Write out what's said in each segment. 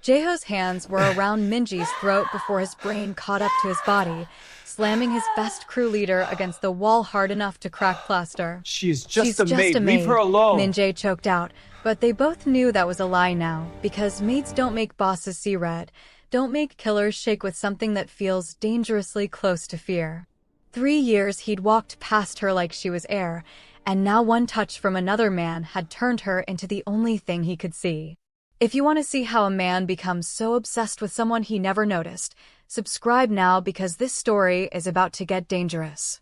Jaeho's hands were around Minji's throat before his brain caught up to his body, slamming his best crew leader against the wall hard enough to crack plaster. She's She's just a just maid. a Leave her maid, alone. Minjae choked out, but they both knew that was a lie now, because maids don't make bosses see red, don't make killers shake with something that feels dangerously close to fear. 3 years he'd walked past her like she was air, and now one touch from another man had turned her into the only thing he could see. If you want to see how a man becomes so obsessed with someone he never noticed, subscribe now because this story is about to get dangerous.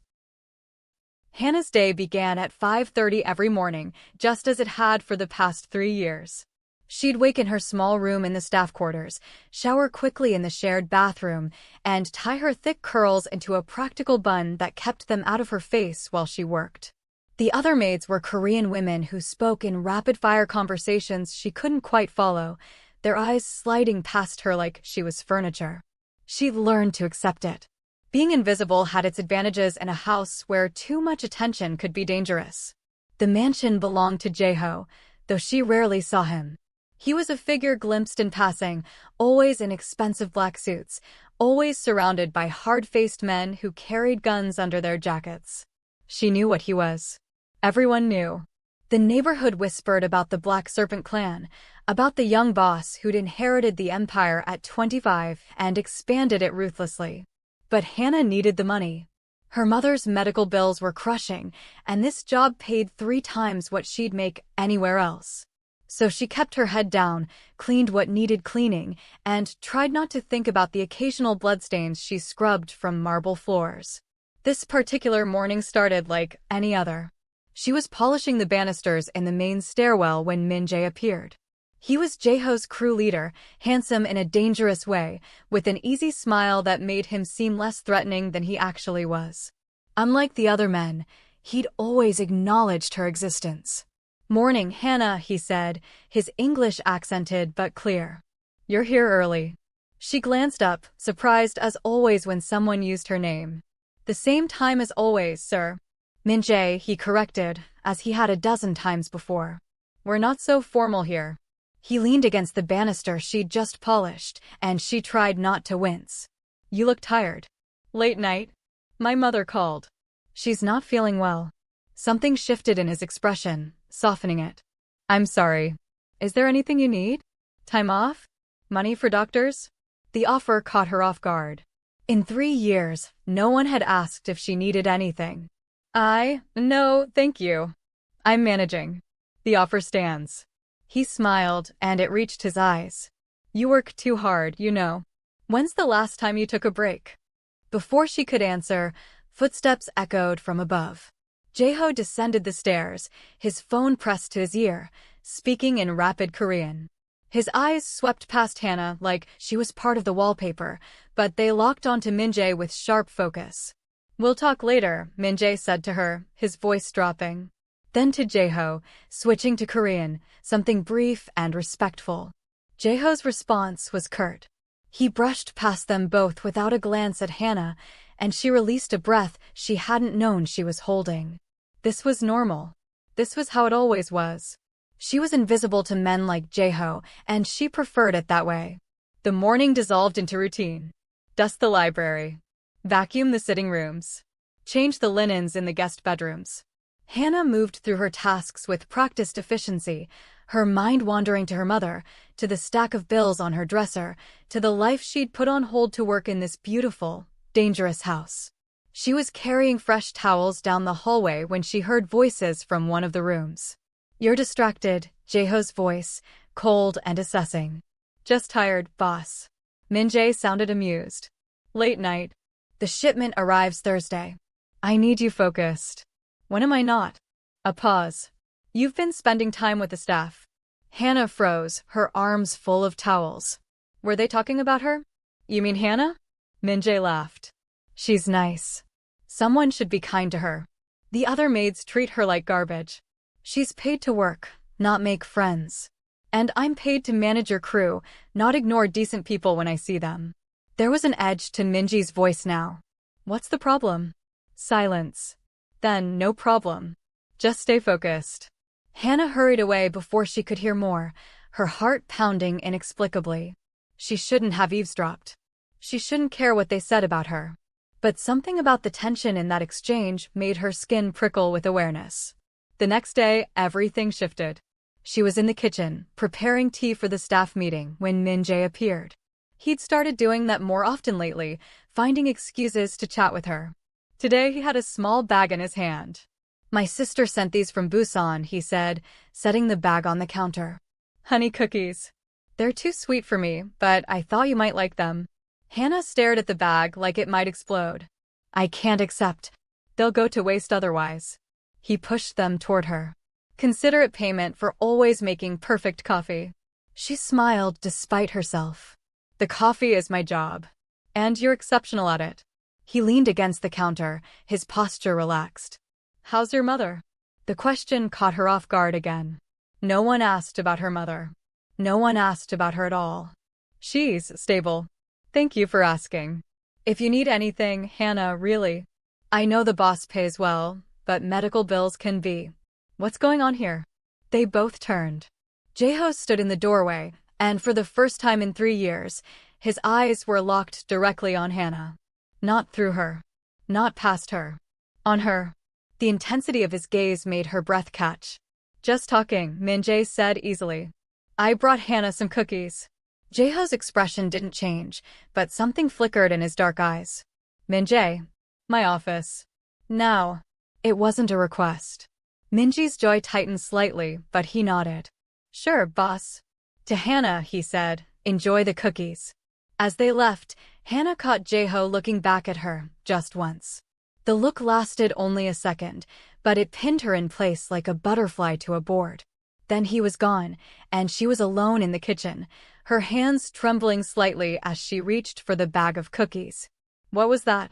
Hannah's day began at 5:30 every morning, just as it had for the past 3 years. She'd wake in her small room in the staff quarters, shower quickly in the shared bathroom, and tie her thick curls into a practical bun that kept them out of her face while she worked. The other maids were Korean women who spoke in rapid-fire conversations she couldn't quite follow, their eyes sliding past her like she was furniture. She'd learned to accept it. Being invisible had its advantages in a house where too much attention could be dangerous. The mansion belonged to Jaeho, though she rarely saw him. He was a figure glimpsed in passing, always in expensive black suits, always surrounded by hard-faced men who carried guns under their jackets. She knew what he was. Everyone knew. The neighborhood whispered about the Black Serpent clan, about the young boss who'd inherited the empire at 25 and expanded it ruthlessly. But Hannah needed the money. Her mother's medical bills were crushing, and this job paid 3 times what she'd make anywhere else. So she kept her head down, cleaned what needed cleaning, and tried not to think about the occasional bloodstains she scrubbed from marble floors. This particular morning started like any other. She was polishing the banisters in the main stairwell when Minjae appeared. He was Jaeho's crew leader, handsome in a dangerous way, with an easy smile that made him seem less threatening than he actually was. Unlike the other men, he'd always acknowledged her existence. "Morning, Hannah," he said, his English accented but clear. "You're here early." She glanced up, surprised as always when someone used her name. "The same time as always, sir." "Minjae," he corrected, as he had a dozen times before. "We're not so formal here." He leaned against the banister she'd just polished, and she tried not to wince. "You look tired." "Late night? My mother called." "She's not feeling well." Something shifted in his expression, softening it. "I'm sorry. Is there anything you need? Time off? Money for doctors?" The offer caught her off guard. In 3 years, no one had asked if she needed anything. No, thank you. I'm managing. The offer stands." He smiled, and it reached his eyes. "You work too hard, you know. When's the last time you took a break?" Before she could answer, footsteps echoed from above. Jaeho descended the stairs, his phone pressed to his ear, speaking in rapid Korean. His eyes swept past Hannah like she was part of the wallpaper, but they locked onto Minjae with sharp focus. "We'll talk later," Minjae said to her, his voice dropping. Then to Jaeho, switching to Korean, something brief and respectful. Jaeho's response was curt. He brushed past them both without a glance at Hannah, and she released a breath she hadn't known she was holding. This was normal. This was how it always was. She was invisible to men like Jaeho, and she preferred it that way. The morning dissolved into routine. Dust the library. Vacuum the sitting rooms. Change the linens in the guest bedrooms. Hannah moved through her tasks with practiced efficiency, her mind wandering to her mother, to the stack of bills on her dresser, to the life she'd put on hold to work in this beautiful, dangerous house. She was carrying fresh towels down the hallway when she heard voices from one of the rooms. "You're distracted," Jaeho's voice, cold and assessing. "Just tired, boss." Minjae sounded amused. "Late night. The shipment arrives Thursday. I need you focused." "When am I not?" A pause. "You've been spending time with the staff." Hannah froze, her arms full of towels. "Were they talking about her?" "You mean Hannah?" Minjae laughed. "She's nice. Someone should be kind to her. The other maids treat her like garbage. She's paid to work, not make friends. And I'm paid to manage your crew, not ignore decent people when I see them." There was an edge to Minji's voice now. "What's the problem?" Silence. "Then no problem. Just stay focused." Hannah hurried away before she could hear more, her heart pounding inexplicably. She shouldn't have eavesdropped. She shouldn't care what they said about her. But something about the tension in that exchange made her skin prickle with awareness. The next day, everything shifted. She was in the kitchen, preparing tea for the staff meeting when Min-jae appeared. He'd started doing that more often lately, finding excuses to chat with her. Today he had a small bag in his hand. "My sister sent these from Busan," he said, setting the bag on the counter. "Honey cookies. They're too sweet for me, but I thought you might like them." Hannah stared at the bag like it might explode. "I can't accept. They'll go to waste otherwise." He pushed them toward her. "Considerate payment for always making perfect coffee." She smiled despite herself. "The coffee is my job. And you're exceptional at it." He leaned against the counter, his posture relaxed. "How's your mother?" The question caught her off guard again. No one asked about her mother. No one asked about her at all. "She's stable. Thank you for asking. If you need anything, Hannah, really. I know the boss pays well, but medical bills can be." "What's going on here?" They both turned. Jae-ho stood in the doorway, and for the first time in 3 years, his eyes were locked directly on Hannah. Not through her. Not past her. On her. The intensity of his gaze made her breath catch. "Just talking," Min-jae said easily. "I brought Hannah some cookies." Jae-ho's expression didn't change, but something flickered in his dark eyes. "Min-jae. My office. Now." It wasn't a request. Min-jae's jaw tightened slightly, but he nodded. "Sure, boss." To Hannah, he said, "Enjoy the cookies." As they left, Hannah caught Jae-ho looking back at her, just once. The look lasted only a second, but it pinned her in place like a butterfly to a board. Then he was gone, and she was alone in the kitchen, her hands trembling slightly as she reached for the bag of cookies. What was that?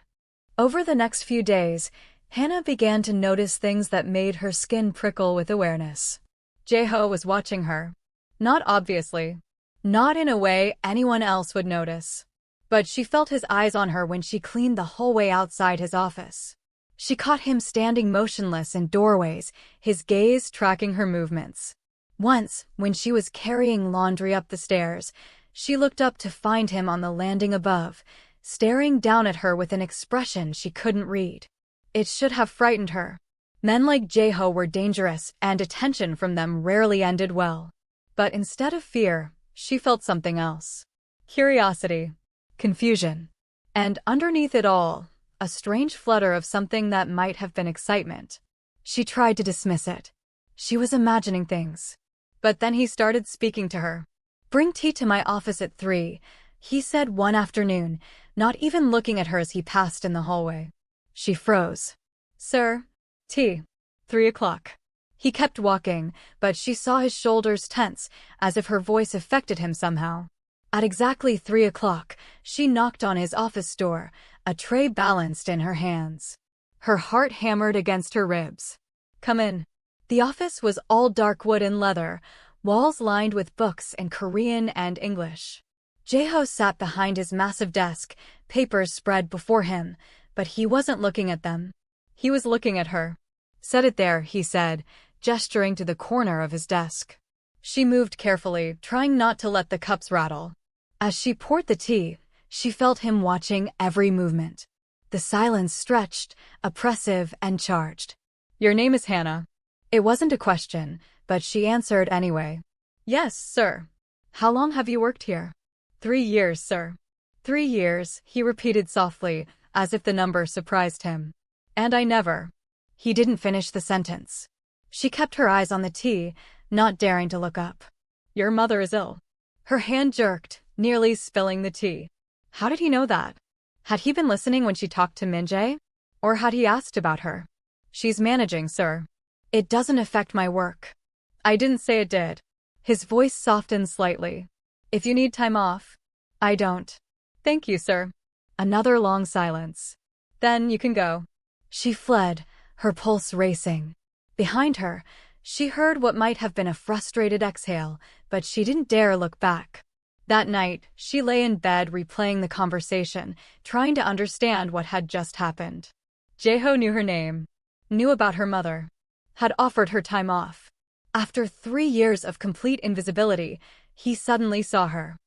Over the next few days, Hannah began to notice things that made her skin prickle with awareness. Jae-ho was watching her. Not obviously. Not in a way anyone else would notice. But she felt his eyes on her when she cleaned the hallway outside his office. She caught him standing motionless in doorways, his gaze tracking her movements. Once, when she was carrying laundry up the stairs, she looked up to find him on the landing above, staring down at her with an expression she couldn't read. It should have frightened her. Men like Jae-ho were dangerous, and attention from them rarely ended well. But instead of fear, she felt something else. Curiosity. Confusion. And underneath it all, a strange flutter of something that might have been excitement. She tried to dismiss it. She was imagining things. But then he started speaking to her. "Bring tea to my office at 3, he said one afternoon, not even looking at her as he passed in the hallway. She froze. "Sir? Tea. 3 o'clock. He kept walking, but she saw his shoulders tense, as if her voice affected him somehow. At exactly 3 o'clock, she knocked on his office door, a tray balanced in her hands. Her heart hammered against her ribs. "Come in." The office was all dark wood and leather, walls lined with books in Korean and English. Jae-ho sat behind his massive desk, papers spread before him, but he wasn't looking at them. He was looking at her. "Set it there," he said, gesturing to the corner of his desk. She moved carefully, trying not to let the cups rattle. As she poured the tea, she felt him watching every movement. The silence stretched, oppressive and charged. "Your name is Hannah." It wasn't a question, but she answered anyway. "Yes, sir." "How long have you worked here?" 3 years, sir." 3 years, he repeated softly, as if the number surprised him. "And I never." He didn't finish the sentence. She kept her eyes on the tea, not daring to look up. "Your mother is ill." Her hand jerked, nearly spilling the tea. How did he know that? Had he been listening when she talked to Min-jae? Or had he asked about her? "She's managing, sir." "It doesn't affect my work." "I didn't say it did." His voice softened slightly. "If you need time off." "I don't." "Thank you, sir." Another long silence. "Then you can go." She fled, her pulse racing. Behind her, she heard what might have been a frustrated exhale, but she didn't dare look back. That night, she lay in bed replaying the conversation, trying to understand what had just happened. Jae-ho knew her name, knew about her mother, had offered her time off. After 3 years of complete invisibility, he suddenly saw her.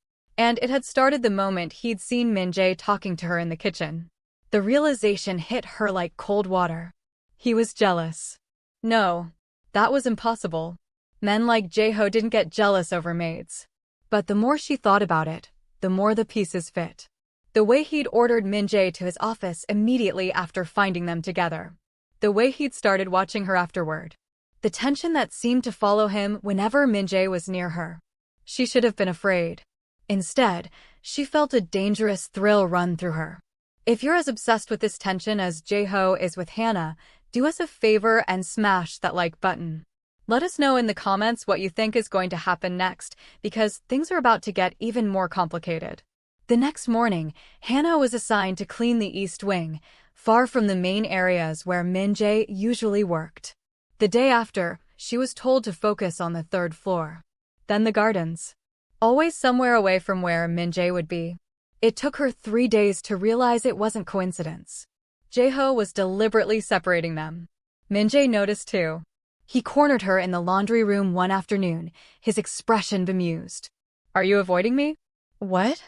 And it had started the moment he'd seen Min-jae talking to her in the kitchen. The realization hit her like cold water. He was jealous. No, that was impossible. Men like Jae-ho didn't get jealous over maids. But the more she thought about it, the more the pieces fit. The way he'd ordered Min-jae to his office immediately after finding them together. The way he'd started watching her afterward. The tension that seemed to follow him whenever Min-jae was near her. She should have been afraid. Instead, she felt a dangerous thrill run through her. If you're as obsessed with this tension as Jae-ho is with Hannah, do us a favor and smash that like button. Let us know in the comments what you think is going to happen next, because things are about to get even more complicated. The next morning, Hannah was assigned to clean the East Wing, far from the main areas where Min-jae usually worked. The day after, she was told to focus on the third floor. Then the gardens. Always somewhere away from where Min-jae would be. It took her 3 days to realize it wasn't coincidence. Jae-ho was deliberately separating them. Min-jae noticed too. He cornered her in the laundry room one afternoon, his expression bemused. "Are you avoiding me?" "What?"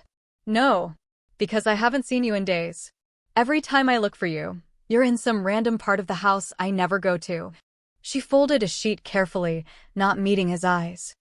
"No, because I haven't seen you in days. Every time I look for you, you're in some random part of the house I never go to." She folded a sheet carefully, not meeting his eyes.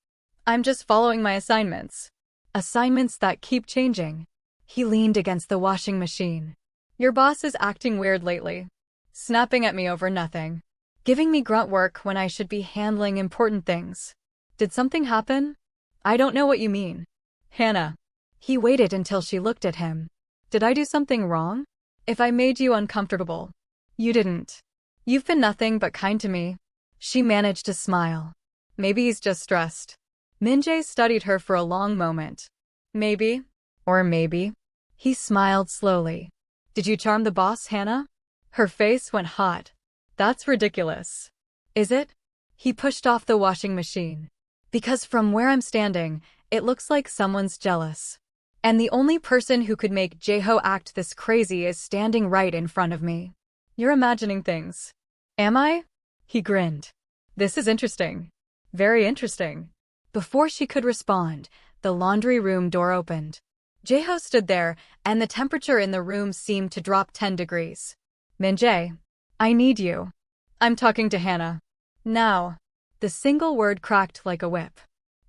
"I'm just following my assignments. Assignments that keep changing." He leaned against the washing machine. "Your boss is acting weird lately. Snapping at me over nothing. Giving me grunt work when I should be handling important things. Did something happen?" "I don't know what you mean." "Hannah." He waited until she looked at him. "Did I do something wrong? If I made you uncomfortable?" "You didn't. You've been nothing but kind to me." She managed to smile. "Maybe he's just stressed." Min-jae studied her for a long moment. "Maybe. Or maybe." He smiled slowly. "Did you charm the boss, Hannah?" Her face went hot. "That's ridiculous." "Is it?" He pushed off the washing machine. "Because from where I'm standing, it looks like someone's jealous. And the only person who could make Jae-ho act this crazy is standing right in front of me." "You're imagining things." "Am I?" He grinned. "This is interesting. Very interesting." Before she could respond, the laundry room door opened. Jae-ho stood there, and the temperature in the room seemed to drop 10 degrees. "Min-jae, I need you. I'm talking to Hannah." "Now." The single word cracked like a whip.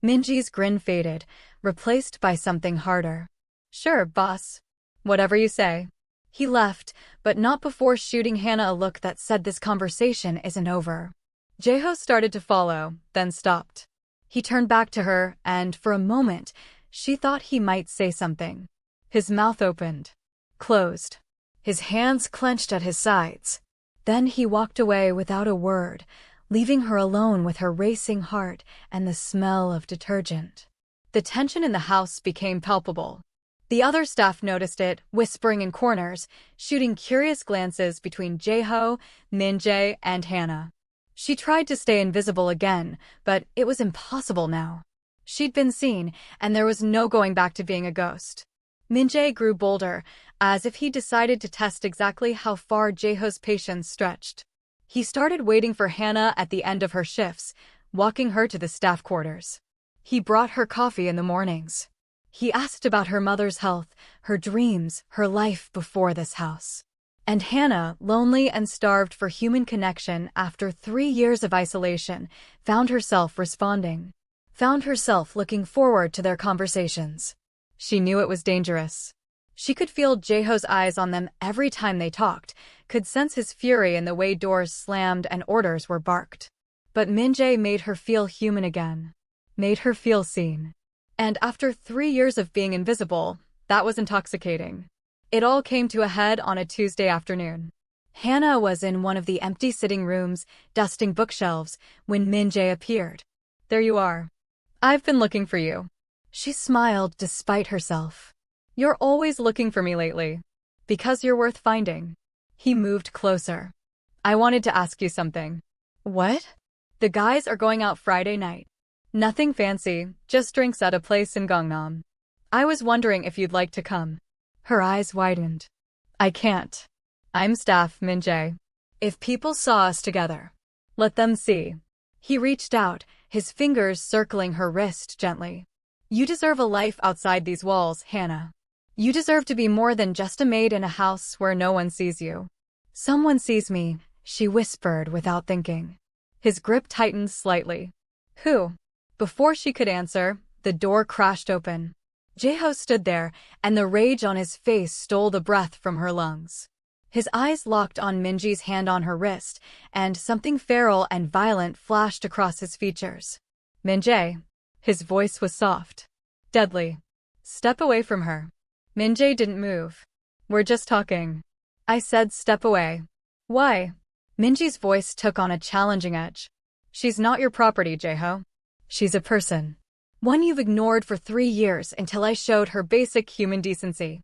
Min-jae's grin faded, replaced by something harder. "Sure, boss. Whatever you say." He left, but not before shooting Hannah a look that said this conversation isn't over. Jae-ho started to follow, then stopped. He turned back to her, and for a moment, she thought he might say something. His mouth opened. Closed. His hands clenched at his sides. Then he walked away without a word, leaving her alone with her racing heart and the smell of detergent. The tension in the house became palpable. The other staff noticed it, whispering in corners, shooting curious glances between Jae-ho, Min-jae, and Hannah. She tried to stay invisible again, but it was impossible now. She'd been seen, and there was no going back to being a ghost. Min-jae grew bolder, as if he decided to test exactly how far Jae-ho's patience stretched. He started waiting for Hannah at the end of her shifts, walking her to the staff quarters. He brought her coffee in the mornings. He asked about her mother's health, her dreams, her life before this house. And Hannah, lonely and starved for human connection after 3 years of isolation, found herself responding. Found herself looking forward to their conversations. She knew it was dangerous. She could feel Jae-ho's eyes on them every time they talked, could sense his fury in the way doors slammed and orders were barked. But Min-jae made her feel human again. Made her feel seen. And after 3 years of being invisible, that was intoxicating. It all came to a head on a Tuesday afternoon. Hannah was in one of the empty sitting rooms, dusting bookshelves, when Min-jae appeared. "There you are. I've been looking for you." She smiled despite herself. "You're always looking for me lately. Because you're worth finding." He moved closer. "I wanted to ask you something." "What?" "The guys are going out Friday night. Nothing fancy, just drinks at a place in Gangnam. I was wondering if you'd like to come." Her eyes widened. "I can't. I'm staff, Min-jae. If people saw us together, let them see." He reached out, his fingers circling her wrist gently. You deserve a life outside these walls, Hannah. You deserve to be more than just a maid in a house where no one sees you. Someone sees me, she whispered without thinking. His grip tightened slightly. Who? Before she could answer, the door crashed open. Jae-ho stood there, and the rage on his face stole the breath from her lungs. His eyes locked on Minji's hand on her wrist, and something feral and violent flashed across his features. Min-jae. His voice was soft. Deadly. Step away from her. Min-jae didn't move. We're just talking. I said step away. Why? Minji's voice took on a challenging edge. She's not your property, Jae-ho. She's a person. One you've ignored for 3 years until I showed her basic human decency.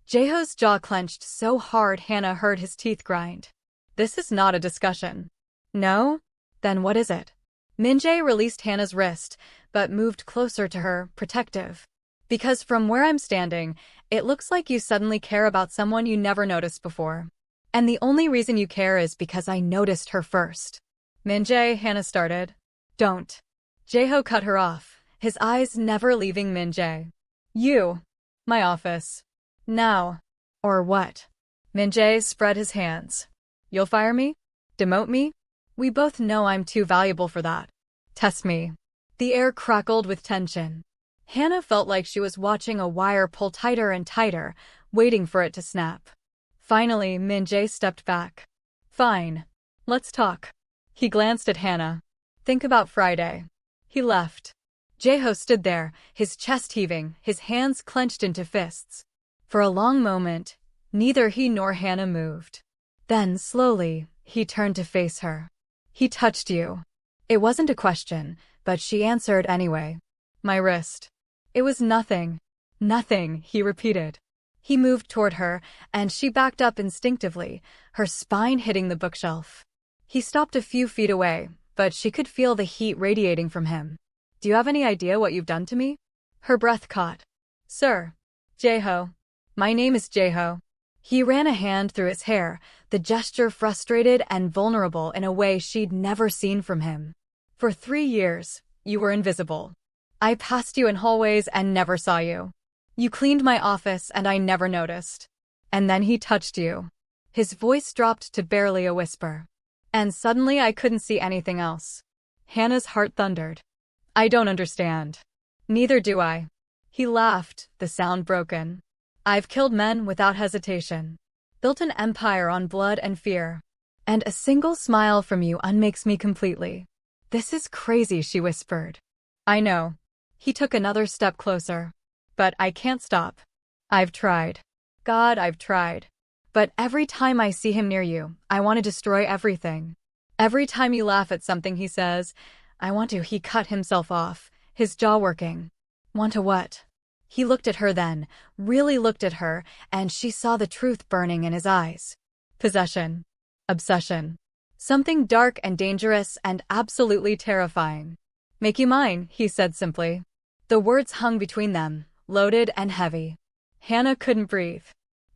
Jae-ho's jaw clenched so hard Hannah heard his teeth grind. This is not a discussion. No? Then what is it? Min-jae released Hannah's wrist, but moved closer to her, protective. Because from where I'm standing, it looks like you suddenly care about someone you never noticed before. And the only reason you care is because I noticed her first. Min-jae, Hannah started. Don't. Jae-ho cut her off, his eyes never leaving Min-jae. You. My office. Now. Or what? Min-jae spread his hands. You'll fire me? Demote me? We both know I'm too valuable for that. Test me. The air crackled with tension. Hannah felt like she was watching a wire pull tighter and tighter, waiting for it to snap. Finally, Min-jae stepped back. Fine. Let's talk. He glanced at Hannah. Think about Friday. He left. Jae-ho stood there, his chest heaving, his hands clenched into fists. For a long moment, neither he nor Hannah moved. Then, slowly, he turned to face her. He touched you. It wasn't a question, but she answered anyway. My wrist. It was nothing. Nothing, he repeated. He moved toward her, and she backed up instinctively, her spine hitting the bookshelf. He stopped a few feet away, but she could feel the heat radiating from him. Do you have any idea what you've done to me? Her breath caught. Sir. Jae-ho. My name is Jae-ho. He ran a hand through his hair, the gesture frustrated and vulnerable in a way she'd never seen from him. For 3 years, you were invisible. I passed you in hallways and never saw you. You cleaned my office and I never noticed. And then he touched you. His voice dropped to barely a whisper. And suddenly I couldn't see anything else. Hannah's heart thundered. I don't understand. Neither do I. He laughed, the sound broken. I've killed men without hesitation. Built an empire on blood and fear. And a single smile from you unmakes me completely. This is crazy, she whispered. I know. He took another step closer. But I can't stop. I've tried. God, I've tried. But every time I see him near you, I want to destroy everything. Every time you laugh at something he says, I want to. He cut himself off, his jaw working. Want to what? He looked at her then, really looked at her, and she saw the truth burning in his eyes. Possession. Obsession. Something dark and dangerous and absolutely terrifying. Make you mine, he said simply. The words hung between them, loaded and heavy. Hannah couldn't breathe.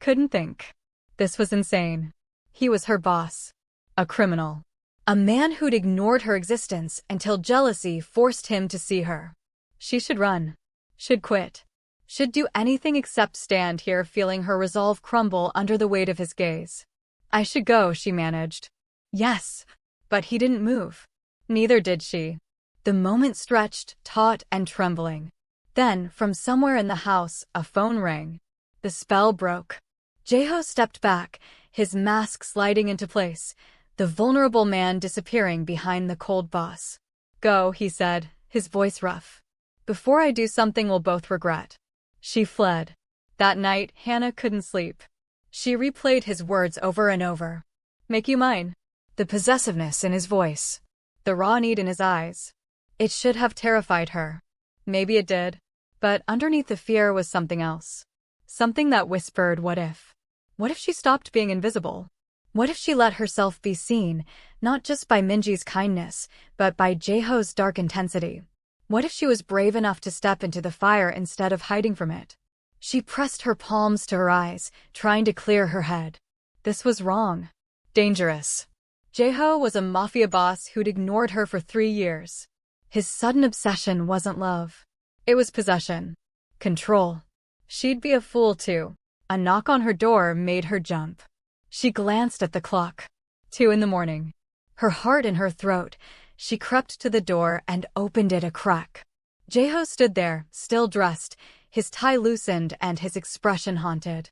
Couldn't think. This was insane. He was her boss. A criminal. A man who'd ignored her existence until jealousy forced him to see her. She should run. Should quit. Should do anything except stand here feeling her resolve crumble under the weight of his gaze. I should go, she managed. Yes. But he didn't move. Neither did she. The moment stretched, taut and trembling. Then, from somewhere in the house, a phone rang. The spell broke. Jae-ho stepped back, his mask sliding into place, the vulnerable man disappearing behind the cold boss. Go, he said, his voice rough. Before I do something we'll both regret. She fled. That night, Hannah couldn't sleep. She replayed his words over and over. Make you mine. The possessiveness in his voice. The raw need in his eyes. It should have terrified her. Maybe it did. But underneath the fear was something else. Something that whispered, what if? What if she stopped being invisible? What if she let herself be seen, not just by Minji's kindness, but by Jae-ho's dark intensity? What if she was brave enough to step into the fire instead of hiding from it? She pressed her palms to her eyes, trying to clear her head. This was wrong. Dangerous. Jae-ho was a mafia boss who'd ignored her for 3 years. His sudden obsession wasn't love. It was possession. Control. She'd be a fool too. A knock on her door made her jump. She glanced at the clock. 2 in the morning. Her heart in her throat, she crept to the door and opened it a crack. Jae-ho stood there, still dressed, his tie loosened and his expression haunted.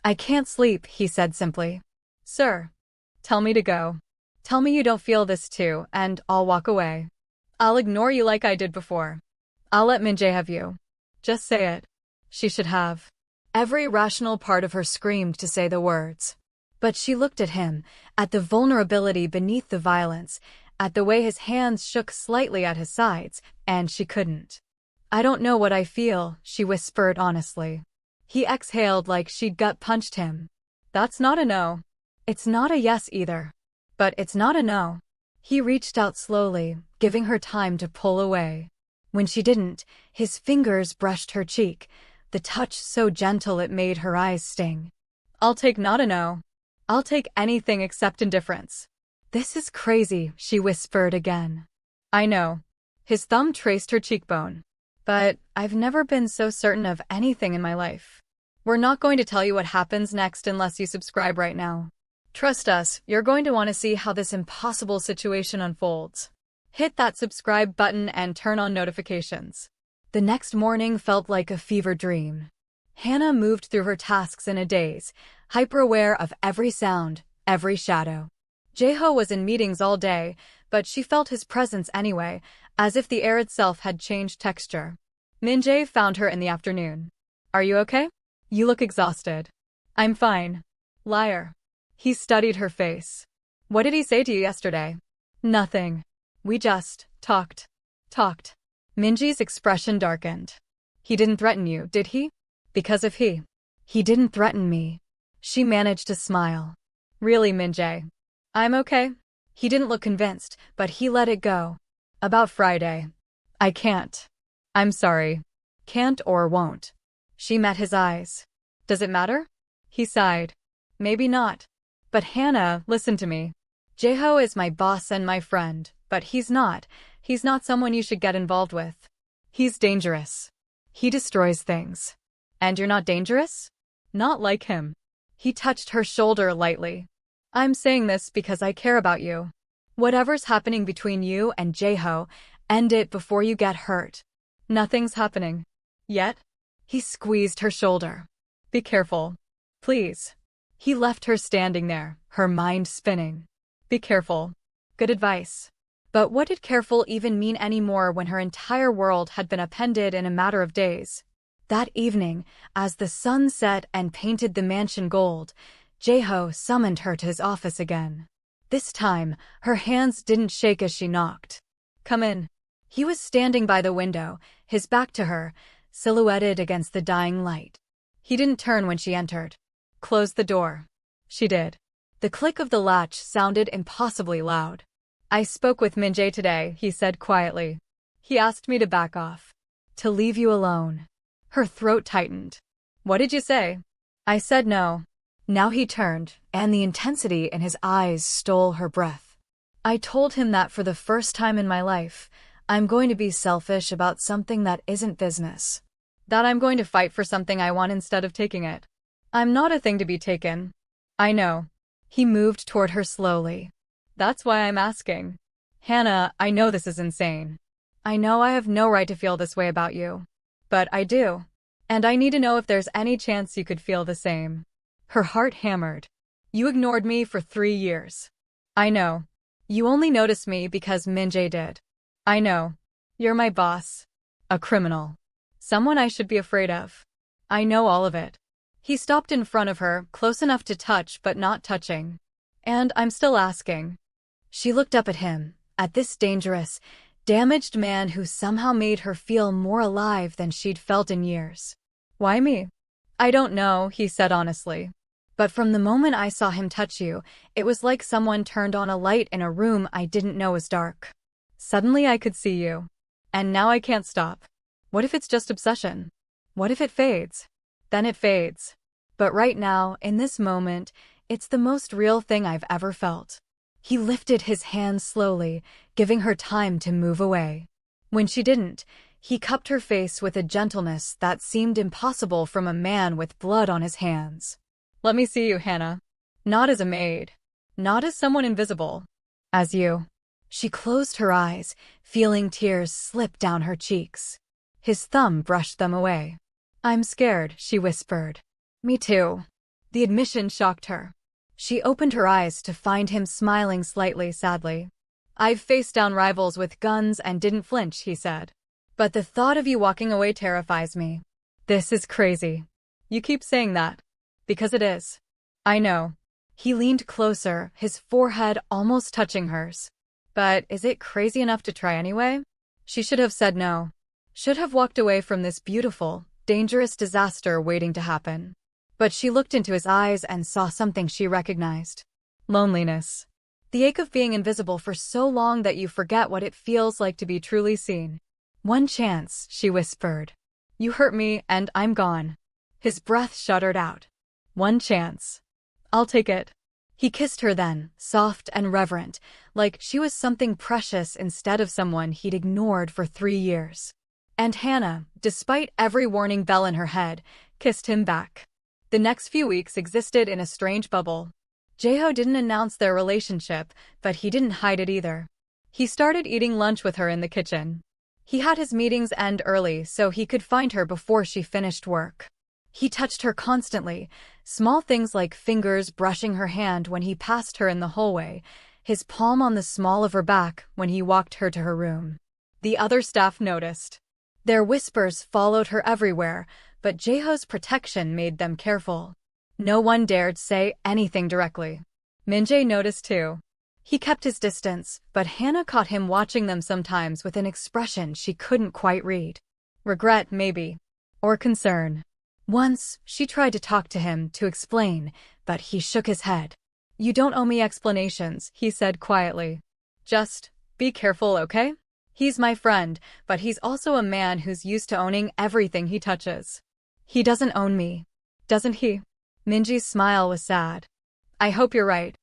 "I can't sleep," he said simply. "Sir, tell me to go. Tell me you don't feel this too, and I'll walk away. I'll ignore you like I did before. I'll let Min-jae have you. Just say it." She should have. Every rational part of her screamed to say the words. But she looked at him, at the vulnerability beneath the violence, at the way his hands shook slightly at his sides, and she couldn't. "I don't know what I feel," she whispered honestly. He exhaled like she'd gut-punched him. "That's not a no. It's not a yes either. But it's not a no." He reached out slowly, giving her time to pull away. When she didn't, his fingers brushed her cheek, the touch so gentle it made her eyes sting. "I'll take not a no. I'll take anything except indifference." "This is crazy," she whispered again. "I know." His thumb traced her cheekbone. "But I've never been so certain of anything in my life. We're not going to tell you what happens next unless you subscribe right now. Trust us, you're going to want to see how this impossible situation unfolds. Hit that subscribe button and turn on notifications." The next morning felt like a fever dream. Hannah moved through her tasks in a daze, hyper-aware of every sound, every shadow. Jae-ho was in meetings all day, but she felt his presence anyway, as if the air itself had changed texture. Min-jae found her in the afternoon. "Are you okay? You look exhausted." "I'm fine." "Liar." He studied her face. "What did he say to you yesterday?" "Nothing. We just talked." Minji's expression darkened. "He didn't threaten you, did he?" "Because of he." "He didn't threaten me." She managed to smile. "Really, Min-jae?" "I'm okay." He didn't look convinced, but he let it go. "About Friday." "I can't." "I'm sorry." "Can't or won't." She met his eyes. "Does it matter?" He sighed. "Maybe not. But Hannah, listen to me. Jae-ho is my boss and my friend, but he's not someone you should get involved with. He's dangerous. He destroys things. And you're not dangerous? Not like him." He touched her shoulder lightly. "I'm saying this because I care about you. Whatever's happening between you and Jae-ho, end it before you get hurt." "Nothing's happening. Yet?" He squeezed her shoulder. "Be careful. Please." He left her standing there, her mind spinning. Be careful. Good advice. But what did careful even mean anymore when her entire world had been upended in a matter of days? That evening, as the sun set and painted the mansion gold, Jae-ho summoned her to his office again. This time, her hands didn't shake as she knocked. "Come in." He was standing by the window, his back to her, silhouetted against the dying light. He didn't turn when she entered. "Close the door." She did. The click of the latch sounded impossibly loud. "I spoke with Min-jae today," he said quietly. "He asked me to back off. To leave you alone." Her throat tightened. "What did you say?" "I said no." Now he turned, and the intensity in his eyes stole her breath. "I told him that for the first time in my life, I'm going to be selfish about something that isn't business. That I'm going to fight for something I want instead of taking it. I'm not a thing to be taken." "I know." He moved toward her slowly. "That's why I'm asking. Hannah, I know this is insane. I know I have no right to feel this way about you. But I do. And I need to know if there's any chance you could feel the same." Her heart hammered. "You ignored me for 3 years. I know. You only noticed me because Min-jae did. I know. You're my boss. A criminal. Someone I should be afraid of. I know all of it." He stopped in front of her, close enough to touch but not touching. "And I'm still asking." She looked up at him, at this dangerous, damaged man who somehow made her feel more alive than she'd felt in years. "Why me?" "I don't know," he said honestly. "But from the moment I saw him touch you, it was like someone turned on a light in a room I didn't know was dark. Suddenly I could see you. And now I can't stop. What if it's just obsession? What if it fades? Then it fades. But right now, in this moment, it's the most real thing I've ever felt." He lifted his hand slowly, giving her time to move away. When she didn't, He cupped her face with a gentleness that seemed impossible from a man with blood on his hands. "Let me see you, Hannah. Not as a maid. Not as someone invisible. As you." She closed her eyes, feeling tears slip down her cheeks. His thumb brushed them away. "I'm scared," she whispered. "Me too." The admission shocked her. She opened her eyes to find him smiling slightly sadly. "I've faced down rivals with guns and didn't flinch," he said. "But the thought of you walking away terrifies me." "This is crazy." "You keep saying that." "Because it is." "I know." He leaned closer, his forehead almost touching hers. "But is it crazy enough to try anyway?" She should have said no. Should have walked away from this beautiful, dangerous disaster waiting to happen. But she looked into his eyes and saw something she recognized. Loneliness. The ache of being invisible for so long that you forget what it feels like to be truly seen. "One chance," she whispered. "You hurt me, and I'm gone." His breath shuddered out. "One chance. I'll take it." He kissed her then, soft and reverent, like she was something precious instead of someone he'd ignored for 3 years. And Hannah, despite every warning bell in her head, kissed him back. The next few weeks existed in a strange bubble. Jae-ho didn't announce their relationship, but he didn't hide it either. He started eating lunch with her in the kitchen. He had his meetings end early so he could find her before she finished work. He touched her constantly, small things like fingers brushing her hand when he passed her in the hallway, his palm on the small of her back when he walked her to her room. The other staff noticed. Their whispers followed her everywhere, but Jae-ho's protection made them careful. No one dared say anything directly. Min-jae noticed too. He kept his distance, but Hannah caught him watching them sometimes with an expression she couldn't quite read. Regret, maybe. Or concern. Once, she tried to talk to him, to explain, but he shook his head. "You don't owe me explanations," he said quietly. "Just be careful, okay? He's my friend, but he's also a man who's used to owning everything he touches." "He doesn't own me. Doesn't he?" Minji's smile was sad. "I hope you're right."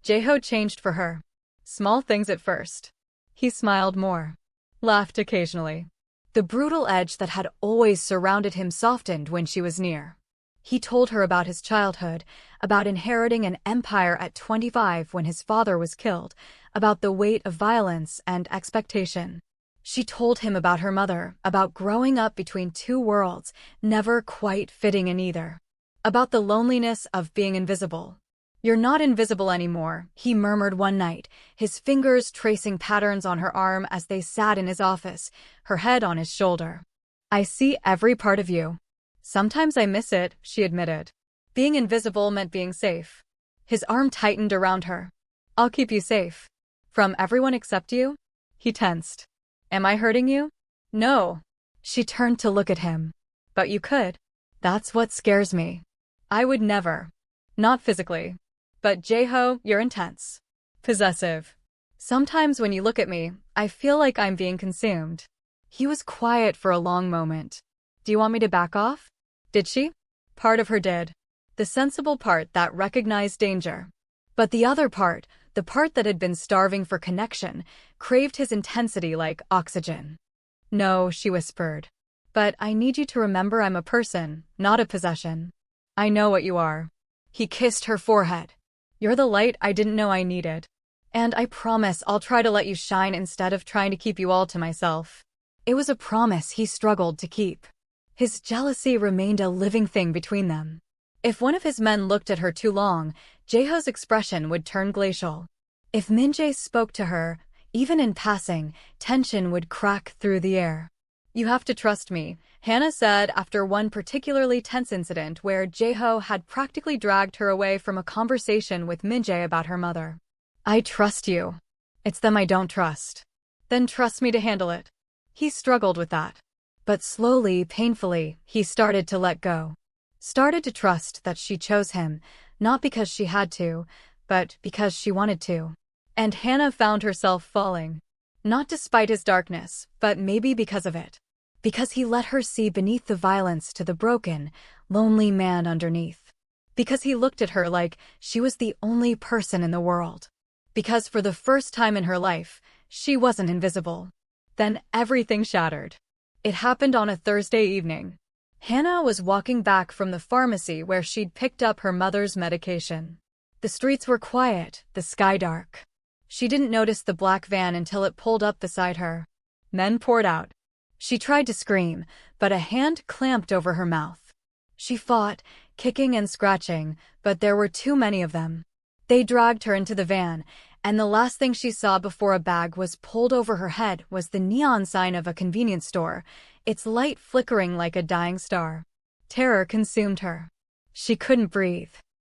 Jae-ho changed for her. Small things at first. He smiled more. Laughed occasionally. The brutal edge that had always surrounded him softened when she was near. He told her about his childhood, about inheriting an empire at 25 when his father was killed, about the weight of violence and expectation. She told him about her mother, about growing up between 2 worlds, never quite fitting in either. About the loneliness of being invisible. "You're not invisible anymore," he murmured one night, his fingers tracing patterns on her arm as they sat in his office, her head on his shoulder. "I see every part of you." "Sometimes I miss it," she admitted. Being invisible meant being safe. His arm tightened around her. "I'll keep you safe." "From everyone except you?" He tensed. "Am I hurting you?" "No." She turned to look at him. "But you could." "That's what scares me." "I would never." "Not physically." "But Jae-ho, you're intense. Possessive. Sometimes when you look at me, I feel like I'm being consumed." He was quiet for a long moment. "Do you want me to back off?" Did she? Part of her did. The sensible part that recognized danger. But the other part, the part that had been starving for connection, craved his intensity like oxygen. "No," she whispered. "But I need you to remember I'm a person, not a possession. I know what you are." He kissed her forehead. "You're the light I didn't know I needed. And I promise I'll try to let you shine instead of trying to keep you all to myself." It was a promise he struggled to keep. His jealousy remained a living thing between them. If one of his men looked at her too long, Jae-ho's expression would turn glacial. If Min-jae spoke to her, even in passing, tension would crack through the air. "You have to trust me," Hannah said after one particularly tense incident where Jae-ho had practically dragged her away from a conversation with Min-jae about her mother. "I trust you. It's them I don't trust." "Then trust me to handle it." He struggled with that. But slowly, painfully, he started to let go. Started to trust that she chose him, not because she had to, but because she wanted to. And Hannah found herself falling. Not despite his darkness, but maybe because of it. Because he let her see beneath the violence to the broken, lonely man underneath. Because he looked at her like she was the only person in the world. Because for the first time in her life, she wasn't invisible. Then everything shattered. It happened on a Thursday evening. Hannah was walking back from the pharmacy where she'd picked up her mother's medication. The streets were quiet, the sky dark. She didn't notice the black van until it pulled up beside her. Men poured out. She tried to scream, but a hand clamped over her mouth. She fought, kicking and scratching, but there were too many of them. They dragged her into the van, and the last thing she saw before a bag was pulled over her head was the neon sign of a convenience store, its light flickering like a dying star. Terror consumed her. She couldn't breathe.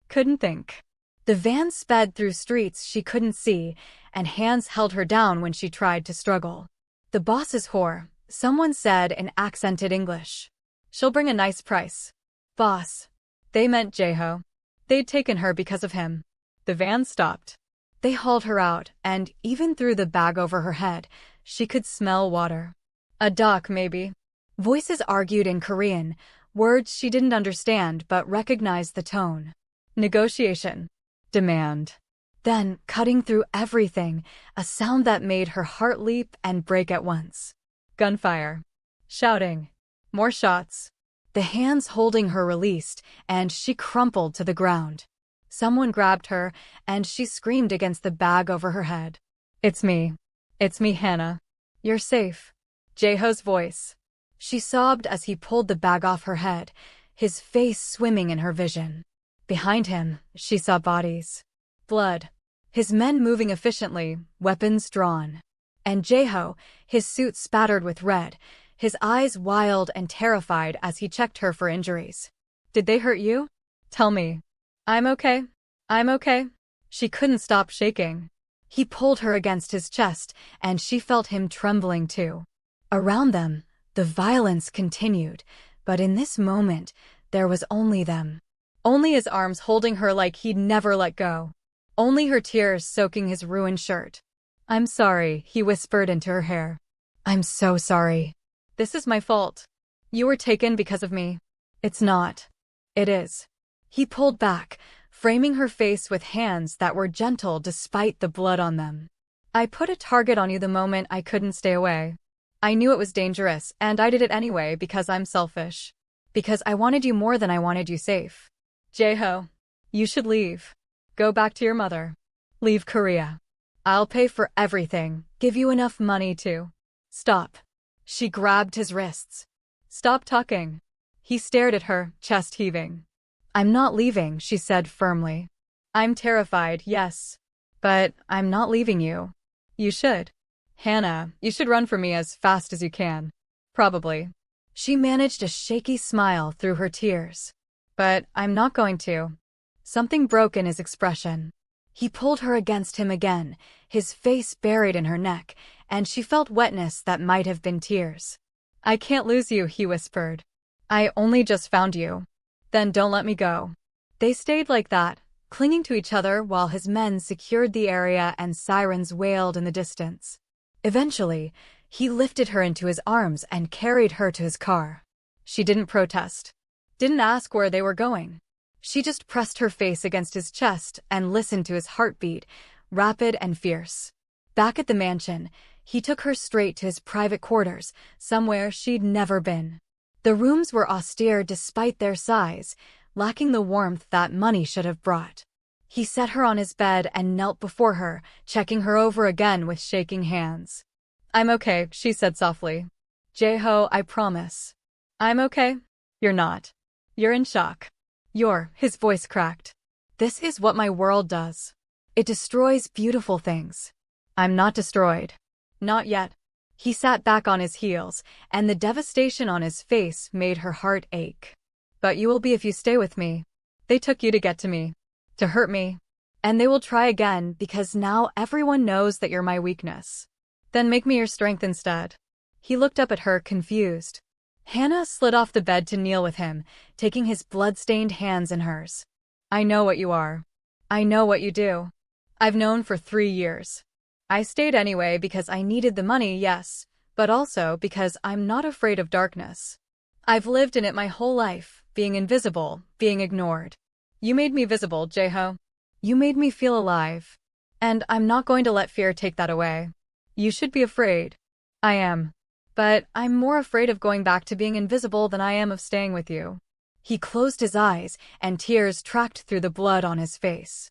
Couldn't think. The van sped through streets she couldn't see, and hands held her down when she tried to struggle. "The boss is whore," someone said in accented English. "She'll bring a nice price." Boss. They meant Jeho. They'd taken her because of him. The van stopped. They hauled her out, and even through the bag over her head, she could smell water. A dock, maybe. Voices argued in Korean, words she didn't understand but recognized the tone. Negotiation. Demand. Then, cutting through everything, a sound that made her heart leap and break at once. Gunfire. Shouting. More shots. The hands holding her released, and she crumpled to the ground. Someone grabbed her, and she screamed against the bag over her head. "It's me. It's me, Hannah. You're safe." Jeho's voice. She sobbed as he pulled the bag off her head, his face swimming in her vision. Behind him, she saw bodies. Blood. His men moving efficiently, weapons drawn. And Jeho, his suit spattered with red, his eyes wild and terrified as he checked her for injuries. "Did they hurt you? Tell me." "I'm okay. I'm okay." She couldn't stop shaking. He pulled her against his chest, and she felt him trembling too. Around them, the violence continued, but in this moment, there was only them. Only his arms holding her like he'd never let go. Only her tears soaking his ruined shirt. "I'm sorry," he whispered into her hair. "I'm so sorry. This is my fault. You were taken because of me." "It's not." "It is." He pulled back, framing her face with hands that were gentle despite the blood on them. "I put a target on you the moment I couldn't stay away. I knew it was dangerous, and I did it anyway because I'm selfish. Because I wanted you more than I wanted you safe. Jeho, you should leave. Go back to your mother. Leave Korea. I'll pay for everything, give you enough money to." "Stop." She grabbed his wrists. "Stop talking." He stared at her, chest heaving. "I'm not leaving," she said firmly. "I'm terrified, yes. But I'm not leaving you. You should. Hannah, you should run from me as fast as you can. Probably." She managed a shaky smile through her tears. "But I'm not going to." Something broke in his expression. He pulled her against him again, his face buried in her neck, and she felt wetness that might have been tears. "I can't lose you," he whispered. "I only just found you. Then don't let me go." They stayed like that, clinging to each other while his men secured the area and sirens wailed in the distance. Eventually, he lifted her into his arms and carried her to his car. She didn't protest. Didn't ask where they were going. She just pressed her face against his chest and listened to his heartbeat, rapid and fierce. Back at the mansion, he took her straight to his private quarters, somewhere she'd never been. The rooms were austere despite their size, lacking the warmth that money should have brought. He set her on his bed and knelt before her, checking her over again with shaking hands. "I'm okay," she said softly. "Jeho, I promise." "I'm okay." "You're not. You're in shock." His voice cracked. "This is what my world does. It destroys beautiful things." "I'm not destroyed." "Not yet." He sat back on his heels, and the devastation on his face made her heart ache. "But you will be if you stay with me. They took you to get to me. To hurt me. And they will try again because now everyone knows that you're my weakness. Then make me your strength instead." He looked up at her, confused. Hannah slid off the bed to kneel with him, taking his blood-stained hands in hers. "I know what you are. I know what you do. I've known for 3 years. I stayed anyway because I needed the money, yes, but also because I'm not afraid of darkness. I've lived in it my whole life, being invisible, being ignored. You made me visible, Jeho. You made me feel alive. And I'm not going to let fear take that away. You should be afraid." "I am." But I'm more afraid of going back to being invisible than I am of staying with you. He closed his eyes, and tears tracked through the blood on his face.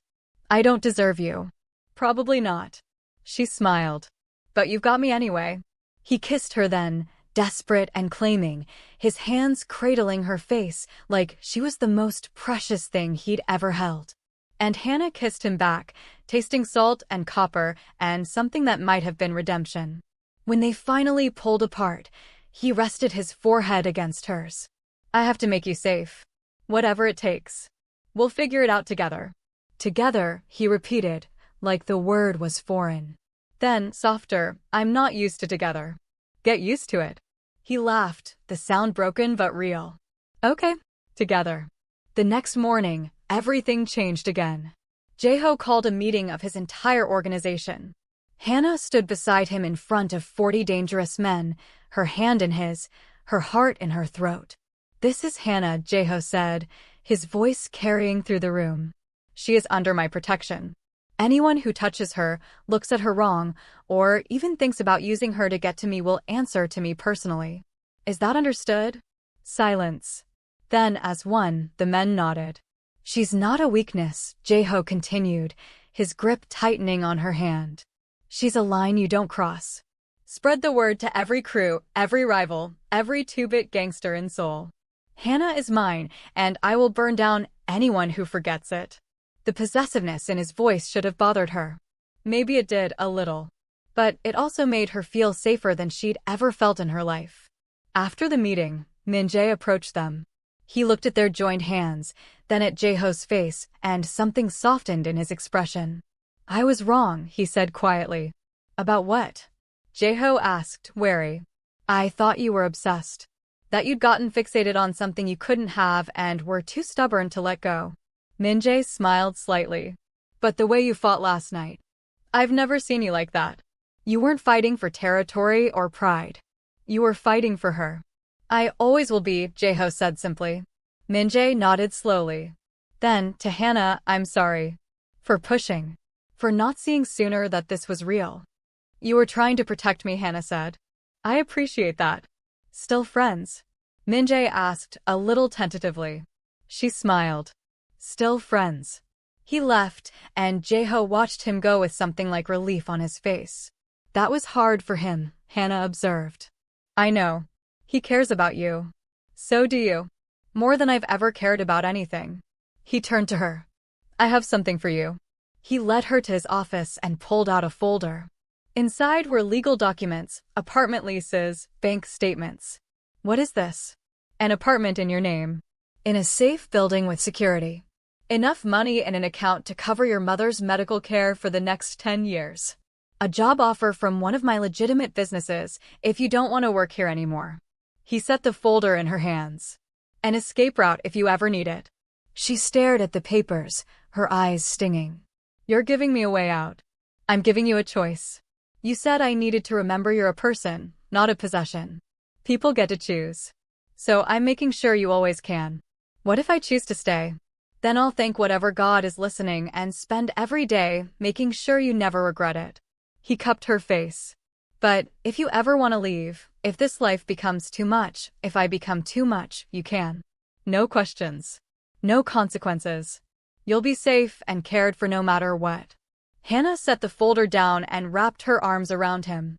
I don't deserve you. Probably not. She smiled. But you've got me anyway. He kissed her then, desperate and claiming, his hands cradling her face like she was the most precious thing he'd ever held. And Hannah kissed him back, tasting salt and copper and something that might have been redemption. When they finally pulled apart, he rested his forehead against hers. I have to make you safe. Whatever it takes. We'll figure it out together. Together, he repeated, like the word was foreign. Then, softer, I'm not used to together. Get used to it. He laughed, the sound broken but real. Okay, together. The next morning, everything changed again. Jae-ho called a meeting of his entire organization. Hannah stood beside him in front of 40 dangerous men, her hand in his, her heart in her throat. This is Hannah, Jae-ho said, his voice carrying through the room. She is under my protection. Anyone who touches her, looks at her wrong, or even thinks about using her to get to me will answer to me personally. Is that understood? Silence. Then, as one, the men nodded. She's not a weakness, Jae-ho continued, his grip tightening on her hand. She's a line you don't cross. Spread the word to every crew, every rival, every two-bit gangster in Seoul. Hannah is mine, and I will burn down anyone who forgets it. The possessiveness in his voice should have bothered her. Maybe it did, a little. But it also made her feel safer than she'd ever felt in her life. After the meeting, Min-jae approached them. He looked at their joined hands, then at Jae-ho's face, and something softened in his expression. I was wrong, he said quietly. About what? Jae-ho asked, wary. I thought you were obsessed. That you'd gotten fixated on something you couldn't have and were too stubborn to let go. Min-jae smiled slightly. But the way you fought last night. I've never seen you like that. You weren't fighting for territory or pride. You were fighting for her. I always will be, Jae-ho said simply. Min-jae nodded slowly. Then, to Hannah, I'm sorry. For pushing. For not seeing sooner that this was real. You were trying to protect me, Hannah said. I appreciate that. Still friends? Min-jae asked, a little tentatively. She smiled. Still friends. He left, and Jae-ho watched him go with something like relief on his face. That was hard for him, Hannah observed. I know. He cares about you. So do you. More than I've ever cared about anything. He turned to her. I have something for you. He led her to his office and pulled out a folder. Inside were legal documents, apartment leases, bank statements. What is this? An apartment in your name. In a safe building with security. Enough money in an account to cover your mother's medical care for the next 10 years. A job offer from one of my legitimate businesses if you don't want to work here anymore. He set the folder in her hands. An escape route if you ever need it. She stared at the papers, her eyes stinging. You're giving me a way out. I'm giving you a choice. You said I needed to remember you're a person, not a possession. People get to choose. So I'm making sure you always can. What if I choose to stay? Then I'll thank whatever God is listening and spend every day making sure you never regret it. He cupped her face. But if you ever want to leave, if this life becomes too much, if I become too much, you can. No questions. No consequences. You'll be safe and cared for no matter what. Hannah set the folder down and wrapped her arms around him.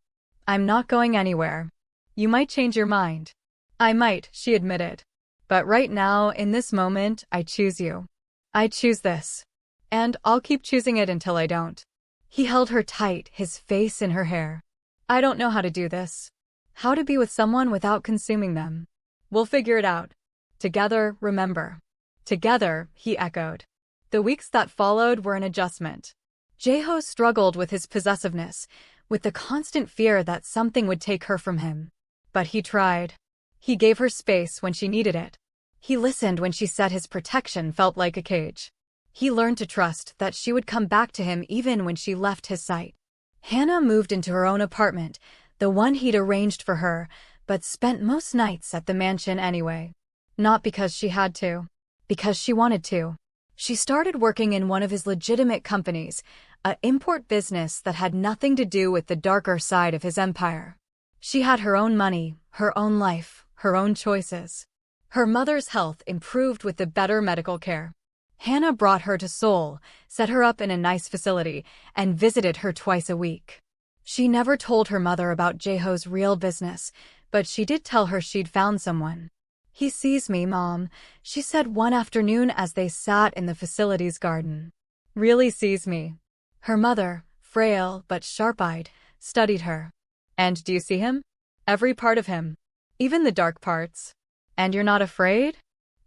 I'm not going anywhere. You might change your mind. I might, she admitted. But right now, in this moment, I choose you. I choose this. And I'll keep choosing it until I don't. He held her tight, his face in her hair. I don't know how to do this. How to be with someone without consuming them. We'll figure it out. Together, remember. Together, he echoed. The weeks that followed were an adjustment. Jae-ho struggled with his possessiveness, with the constant fear that something would take her from him. But he tried. He gave her space when she needed it. He listened when she said his protection felt like a cage. He learned to trust that she would come back to him even when she left his sight. Hannah moved into her own apartment, the one he'd arranged for her, but spent most nights at the mansion anyway. Not because she had to. Because she wanted to. She started working in one of his legitimate companies, an import business that had nothing to do with the darker side of his empire. She had her own money, her own life, her own choices. Her mother's health improved with the better medical care. Hannah brought her to Seoul, set her up in a nice facility, and visited her twice a week. She never told her mother about Jaeho's real business, but she did tell her she'd found someone. "He sees me, Mom," she said one afternoon as they sat in the facility's garden. "Really sees me." Her mother, frail but sharp-eyed, studied her. "And do you see him?" "Every part of him. Even the dark parts." "And you're not afraid?"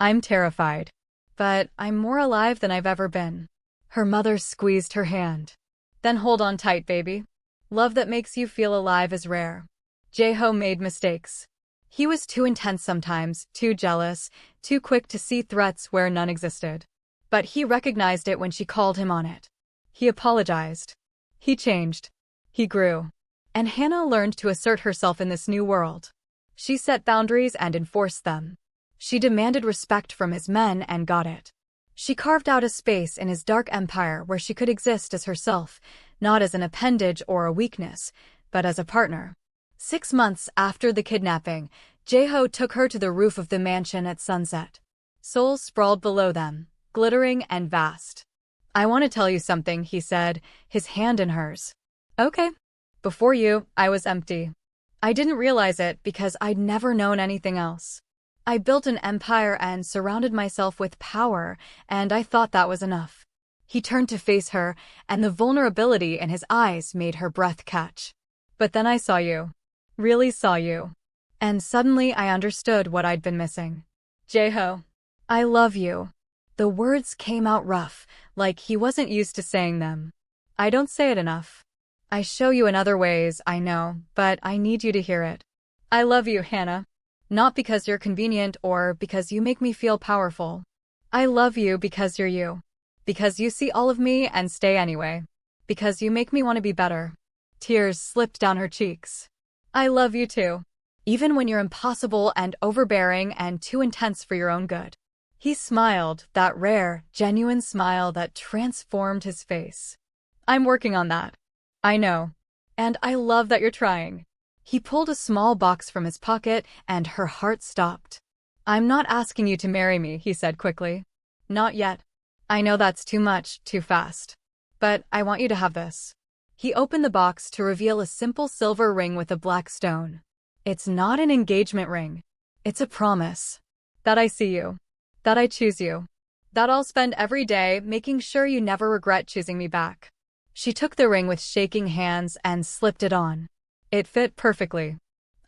"I'm terrified. But I'm more alive than I've ever been." Her mother squeezed her hand. "Then hold on tight, baby. Love that makes you feel alive is rare." Jaeho made mistakes. He was too intense sometimes, too jealous, too quick to see threats where none existed. But he recognized it when she called him on it. He apologized. He changed. He grew. And Hannah learned to assert herself in this new world. She set boundaries and enforced them. She demanded respect from his men and got it. She carved out a space in his dark empire where she could exist as herself, not as an appendage or a weakness, but as a partner. 6 months after the kidnapping, Jaeho took her to the roof of the mansion at sunset. Seoul sprawled below them, glittering and vast. "I want to tell you something," he said, his hand in hers. "Okay. Before you, I was empty. I didn't realize it because I'd never known anything else. I built an empire and surrounded myself with power, and I thought that was enough." He turned to face her, and the vulnerability in his eyes made her breath catch. "But then I saw you. Really saw you. And suddenly I understood what I'd been missing. Jaeho, I love you." The words came out rough, like he wasn't used to saying them. "I don't say it enough. I show you in other ways, I know, but I need you to hear it. I love you, Hannah. Not because you're convenient or because you make me feel powerful. I love you because you're you. Because you see all of me and stay anyway. Because you make me want to be better." Tears slipped down her cheeks. "I love you too. Even when you're impossible and overbearing and too intense for your own good." He smiled, that rare, genuine smile that transformed his face. "I'm working on that. I know. And I love that you're trying." He pulled a small box from his pocket, and her heart stopped. "I'm not asking you to marry me," he said quickly. "Not yet. I know that's too much, too fast. But I want you to have this." He opened the box to reveal a simple silver ring with a black stone. "It's not an engagement ring. It's a promise. That I see you. That I choose you. That I'll spend every day making sure you never regret choosing me back." She took the ring with shaking hands and slipped it on. It fit perfectly.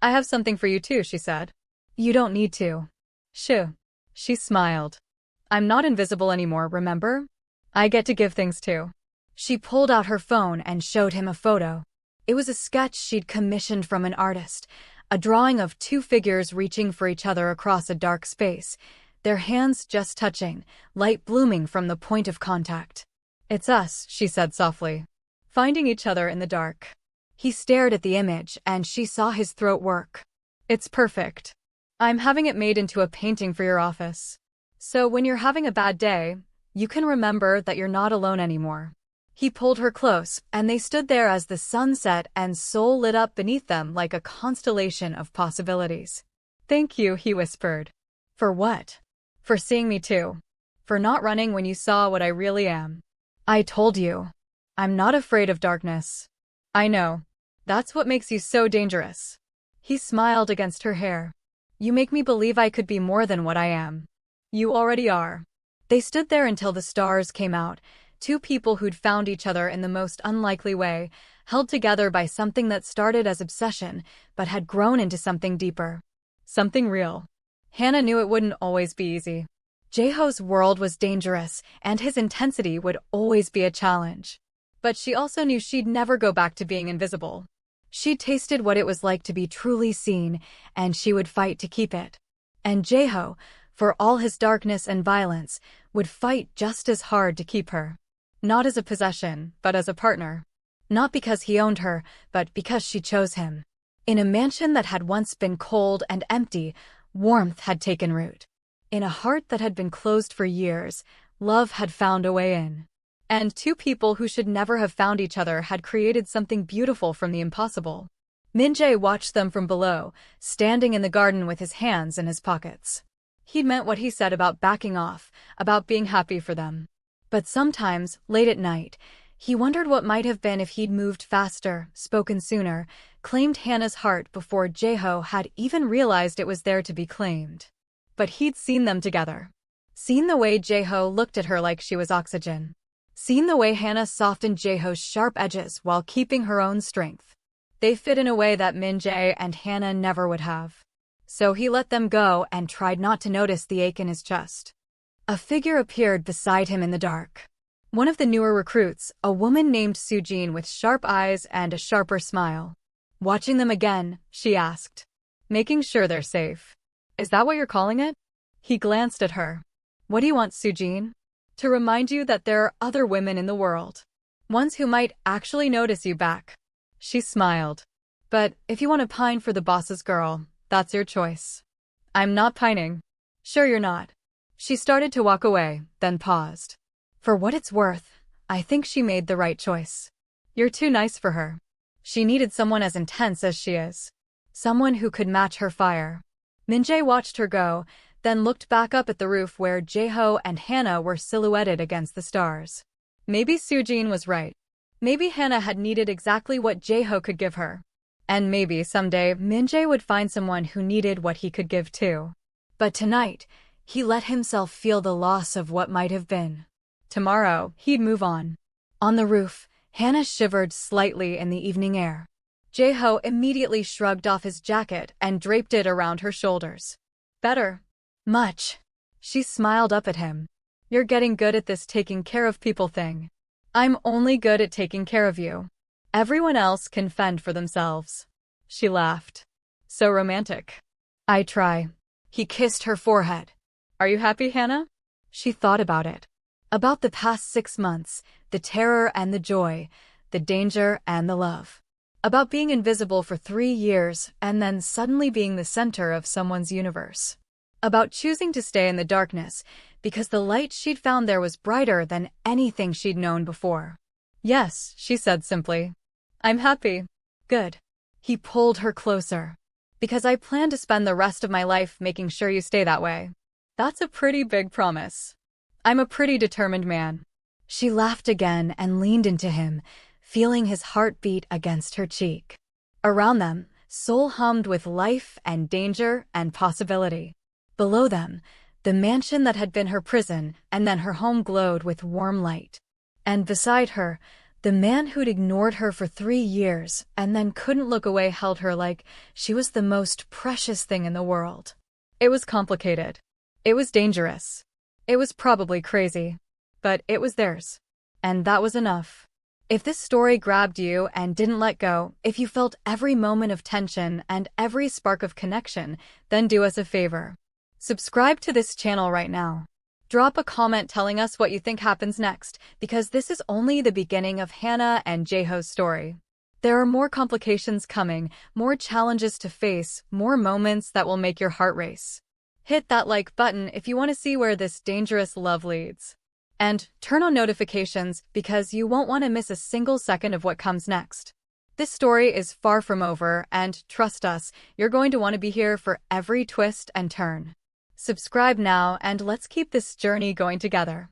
"I have something for you too," she said. "You don't need to." "Shoo." She smiled. "I'm not invisible anymore, remember? I get to give things too." She pulled out her phone and showed him a photo. It was a sketch she'd commissioned from an artist, a drawing of 2 figures reaching for each other across a dark space, their hands just touching, light blooming from the point of contact. "It's us," she said softly. "Finding each other in the dark." He stared at the image, and she saw his throat work. "It's perfect. I'm having it made into a painting for your office. So when you're having a bad day, you can remember that you're not alone anymore." He pulled her close, and they stood there as the sun set and Seoul lit up beneath them like a constellation of possibilities. "Thank you," he whispered. "For what?" "For seeing me too. For not running when you saw what I really am." "I told you. I'm not afraid of darkness." "I know. That's what makes you so dangerous." He smiled against her hair. "You make me believe I could be more than what I am." "You already are." They stood there until the stars came out, 2 people who'd found each other in the most unlikely way, held together by something that started as obsession, but had grown into something deeper. Something real. Hannah knew it wouldn't always be easy. Jaeho's world was dangerous, and his intensity would always be a challenge. But she also knew she'd never go back to being invisible. She'd tasted what it was like to be truly seen, and she would fight to keep it. And Jaeho, for all his darkness and violence, would fight just as hard to keep her. Not as a possession, but as a partner. Not because he owned her, but because she chose him. In a mansion that had once been cold and empty, warmth had taken root. In a heart that had been closed for years, love had found a way in. And 2 people who should never have found each other had created something beautiful from the impossible. Min-jae watched them from below, standing in the garden with his hands in his pockets. He'd meant what he said about backing off, about being happy for them. But sometimes, late at night, he wondered what might have been if he'd moved faster, spoken sooner, claimed Hannah's heart before Jae-ho had even realized it was there to be claimed. But he'd seen them together. Seen the way Jae-ho looked at her like she was oxygen. Seen the way Hannah softened Jae-ho's sharp edges while keeping her own strength. They fit in a way that Min-jae and Hannah never would have. So he let them go and tried not to notice the ache in his chest. A figure appeared beside him in the dark. One of the newer recruits, a woman named Sujin with sharp eyes and a sharper smile. Watching them again, she asked, "Making sure they're safe. Is that what you're calling it?" He glanced at her. "What do you want, Sujin?" "To remind you that there are other women in the world. Ones who might actually notice you back." She smiled. "But if you want to pine for the boss's girl, that's your choice." "I'm not pining." "Sure you're not." She started to walk away, then paused. "For what it's worth, I think she made the right choice. You're too nice for her. She needed someone as intense as she is. Someone who could match her fire." Min-jae watched her go, then looked back up at the roof where Jae-ho and Hannah were silhouetted against the stars. Maybe Sujin was right. Maybe Hannah had needed exactly what Jae-ho could give her. And maybe someday Min-jae would find someone who needed what he could give too. But tonight, he let himself feel the loss of what might have been. Tomorrow, he'd move on. On the roof, Hannah shivered slightly in the evening air. Jae-ho immediately shrugged off his jacket and draped it around her shoulders. "Better." "Much." She smiled up at him. "You're getting good at this taking care of people thing. I'm only good at taking care of you. Everyone else can fend for themselves." She laughed. "So romantic." "I try." He kissed her forehead. "Are you happy, Hannah?" She thought about it. About the past 6 months, the terror and the joy, the danger and the love. About being invisible for 3 years and then suddenly being the center of someone's universe. About choosing to stay in the darkness because the light she'd found there was brighter than anything she'd known before. "Yes," she said simply. "I'm happy." "Good." He pulled her closer. "Because I plan to spend the rest of my life making sure you stay that way." "That's a pretty big promise." "I'm a pretty determined man." She laughed again and leaned into him, feeling his heartbeat against her cheek. Around them, soul hummed with life and danger and possibility. Below them, the mansion that had been her prison and then her home glowed with warm light. And beside her, the man who'd ignored her for 3 years and then couldn't look away held her like she was the most precious thing in the world. It was complicated. It was dangerous. It was probably crazy. But it was theirs. And that was enough. If this story grabbed you and didn't let go, if you felt every moment of tension and every spark of connection, then do us a favor. Subscribe to this channel right now. Drop a comment telling us what you think happens next, because this is only the beginning of Hannah and Jae-ho's story. There are more complications coming, more challenges to face, more moments that will make your heart race. Hit that like button if you want to see where this dangerous love leads. And turn on notifications because you won't want to miss a single second of what comes next. This story is far from over, and trust us, you're going to want to be here for every twist and turn. Subscribe now and let's keep this journey going together.